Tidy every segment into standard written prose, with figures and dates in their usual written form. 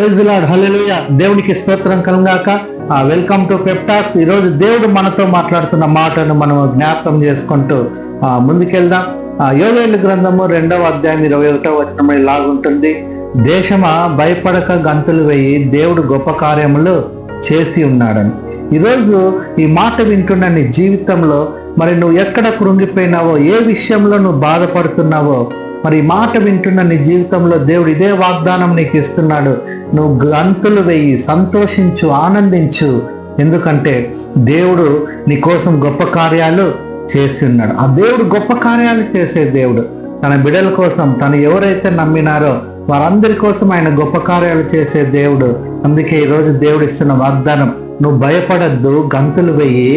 Praise the lord, hallelujah. దేవునికి స్తోత్రం కలుగాక. Welcome to pep talks. ఈరోజు దేవుడు మనతో మాట్లాడుతున్న మాటను మనం జ్ఞాపకం చేసుకుంటూ ముందుకెళ్దాం. యోవేలు గ్రంథము 2వ అధ్యాయం 21వ వచనం ఇలాగుంటుంది: దేశమా భయపడక గంతులు వేయి, దేవుడు గొప్ప కార్యములు చేసి ఉన్నాడని. ఈరోజు ఈ మాట వింటున్న నీ జీవితంలో మరి నువ్వు ఎక్కడ కృంగిపోయినావో, ఏ విషయంలో నువ్వు బాధపడుతున్నావో, మరి ఈ మాట వింటున్న నీ జీవితంలో దేవుడు ఇదే వాగ్దానం నీకు ఇస్తున్నాడు. నువ్వు గంతులు వేయి, సంతోషించు, ఆనందించు. ఎందుకంటే దేవుడు నీ కోసం గొప్ప కార్యాలు చేసి ఉన్నాడు. ఆ దేవుడు గొప్ప కార్యాలు చేసే దేవుడు. తన బిడ్డల కోసం, తను ఎవరైతే నమ్మినారో వారందరి కోసం ఆయన గొప్ప కార్యాలు చేసే దేవుడు. అందుకే ఈరోజు దేవుడు ఇస్తున్న వాగ్దానం, నువ్వు భయపడద్దు, గంతులు వేయి.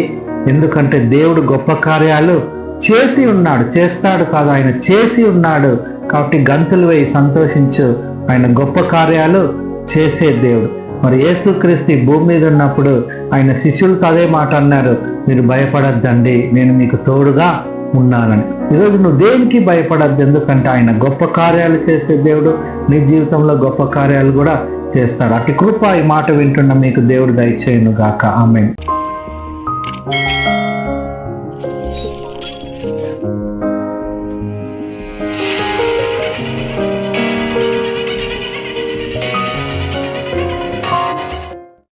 ఎందుకంటే దేవుడు గొప్ప కార్యాలు చేసి ఉన్నాడు. చేస్తాడు కాదు, ఆయన చేసి ఉన్నాడు. కాబట్టి గంతులు వేయి, సంతోషించు. ఆయన గొప్ప కార్యాలు చేసే దేవుడు. మరి యేసుక్రీస్తు భూమి మీద ఉన్నప్పుడు ఆయన శిష్యులతో అదే మాట అన్నారు, మీరు భయపడద్దండి, నేను మీకు తోడుగా ఉన్నానని. ఈరోజు నువ్వు దేనికి భయపడద్దు, ఎందుకంటే ఆయన గొప్ప కార్యాలు చేసే దేవుడు. నీ జీవితంలో గొప్ప కార్యాలు కూడా చేస్తాడు. అటు కృప ఈ మాట వింటున్న మీకు దేవుడు దయచేయును గాక. ఆమేన్.